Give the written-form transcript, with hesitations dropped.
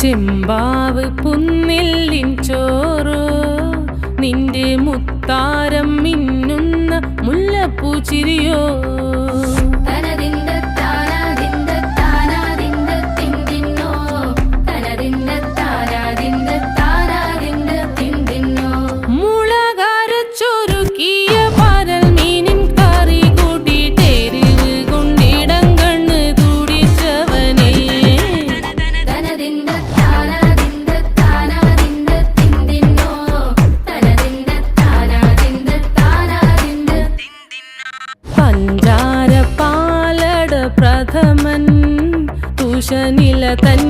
ചെമ്പാവ് പുന്നെല്ലിൻ ചോറോ നിന്റെ മുത്താരം മിന്നുന്ന മുല്ലപ്പൂച്ചിരിയോ പഞ്ചാര പാലട പ്രഥമൻ തുഷനില തൻ